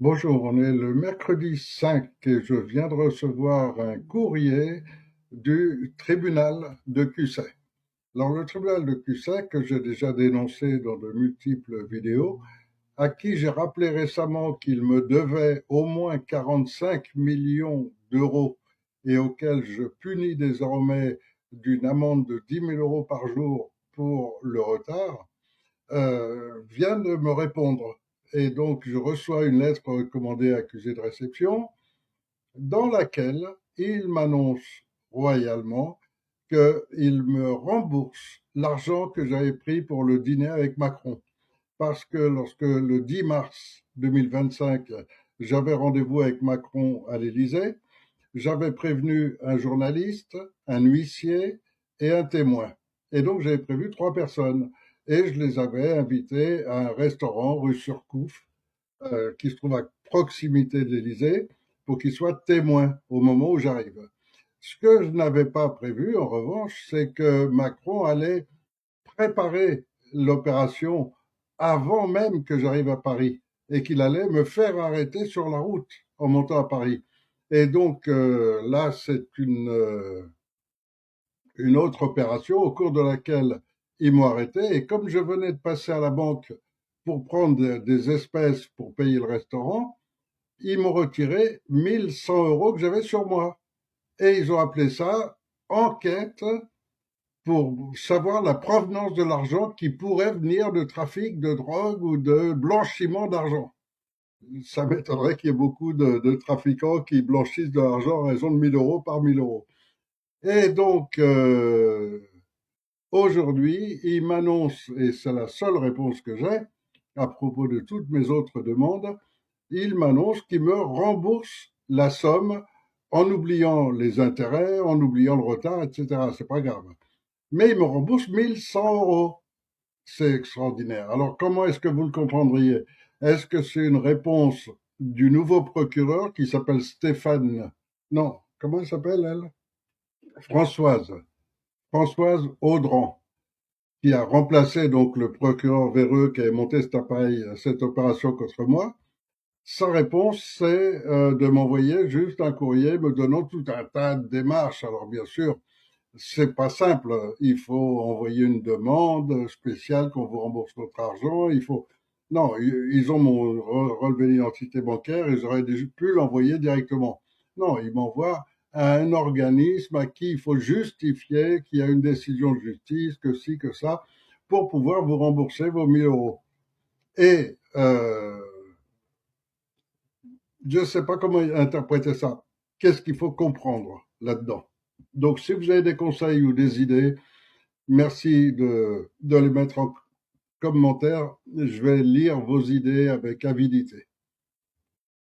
Bonjour, on est le mercredi 5 et je viens de recevoir un courrier du tribunal de Cusset. Alors, le tribunal de Cusset, que j'ai déjà dénoncé dans de multiples vidéos, à qui j'ai rappelé récemment qu'il me devait au moins 45 millions d'euros et auquel je punis désormais d'une amende de 10 000 euros par jour pour le retard, vient de me répondre. Et donc, je reçois une lettre recommandée accusée de réception dans laquelle il m'annonce royalement qu'il me rembourse l'argent que j'avais pris pour le dîner avec Macron. Parce que lorsque le 10 mars 2025, j'avais rendez-vous avec Macron à l'Élysée, j'avais prévenu un journaliste, un huissier et un témoin. Et donc j'avais prévu 3 personnes. Et je les avais invités à un restaurant rue Surcouf, qui se trouve à proximité de l'Élysée, pour qu'ils soient témoins au moment où j'arrive. Ce que je n'avais pas prévu, en revanche, c'est que Macron allait préparer l'opération avant même que j'arrive à Paris et qu'il allait me faire arrêter sur la route en montant à Paris. Et donc là, c'est une autre opération au cours de laquelle ils m'ont arrêté. Et comme je venais de passer à la banque pour prendre des espèces pour payer le restaurant, ils m'ont retiré 1100 euros que j'avais sur moi. Et ils ont appelé ça enquête pour savoir la provenance de l'argent qui pourrait venir de trafic de drogue ou de blanchiment d'argent. Ça m'étonnerait qu'il y ait beaucoup de trafiquants qui blanchissent de l'argent à raison de 1000 euros par 1000 euros. Et donc, aujourd'hui, il m'annonce, et c'est la seule réponse que j'ai à propos de toutes mes autres demandes, il m'annonce qu'il me rembourse la somme en oubliant les intérêts, en oubliant le retard, etc. C'est pas grave. Mais il me rembourse 1100 euros. C'est extraordinaire. Alors, comment est-ce que vous le comprendriez? Est-ce que c'est une réponse du nouveau procureur qui s'appelle Stéphane? Non, comment elle s'appelle, elle? Françoise. Françoise Audran, qui a remplacé donc le procureur véreux qui avait monté cette opération contre moi. Sa réponse, c'est de m'envoyer juste un courrier me donnant tout un tas de démarches. Alors, bien sûr, c'est pas simple. Il faut envoyer une demande spéciale qu'on vous rembourse votre argent. Il faut. Non, ils ont mon relevé d'identité bancaire et j'aurais pu l'envoyer directement. Non, ils m'envoient à un organisme à qui il faut justifier qu'il y a une décision de justice, que ci, que ça, pour pouvoir vous rembourser vos 1000 euros. Et je ne sais pas comment interpréter ça. Qu'est-ce qu'il faut comprendre là-dedans? Donc, si vous avez des conseils ou des idées, merci de les mettre en commentaire. Je vais lire vos idées avec avidité.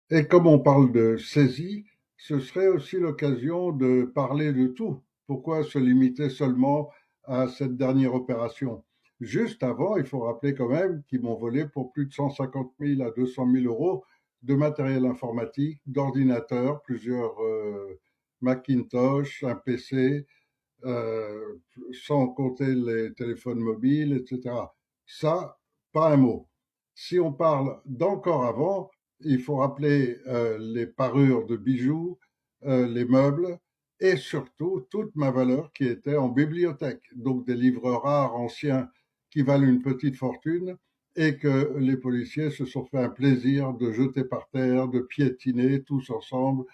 Et comme on parle de saisie, ce serait aussi l'occasion de parler de tout. Pourquoi se limiter seulement à cette dernière opération? Juste avant, il faut rappeler quand même qu'ils m'ont volé pour plus de 150 000 à 200 000 euros de matériel informatique, d'ordinateurs, plusieurs Macintosh, un PC, euh, sans compter les téléphones mobiles, etc. Ça, pas un mot. Si on parle d'encore avant, il faut rappeler les parures de bijoux, les meubles et surtout toute ma valeur qui était en bibliothèque. Donc des livres rares anciens qui valent une petite fortune et que les policiers se sont fait un plaisir de jeter par terre, de piétiner tous ensemble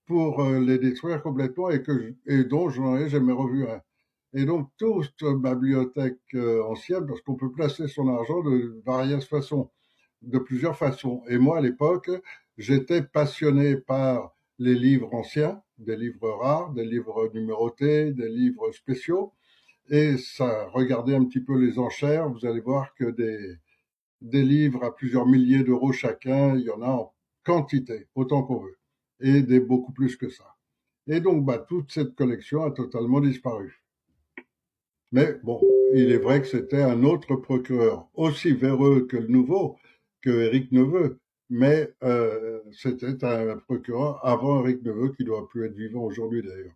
pour les détruire complètement et dont je n'en ai jamais revu un. Et donc, toute ma bibliothèque ancienne, parce qu'on peut placer son argent de variées façons, de plusieurs façons. Et moi, à l'époque, j'étais passionné par les livres anciens, des livres rares, des livres numérotés, des livres spéciaux. Et ça, regardez un petit peu les enchères, vous allez voir que des livres à plusieurs milliers d'euros chacun, il y en a en quantité, autant qu'on veut, et des beaucoup plus que ça. Et donc, bah, toute cette collection a totalement disparu. Mais bon, il est vrai que c'était un autre procureur, aussi véreux que le nouveau, que Éric Neveu, mais c'était un procureur avant Éric Neveu, qui doit plus être vivant aujourd'hui d'ailleurs.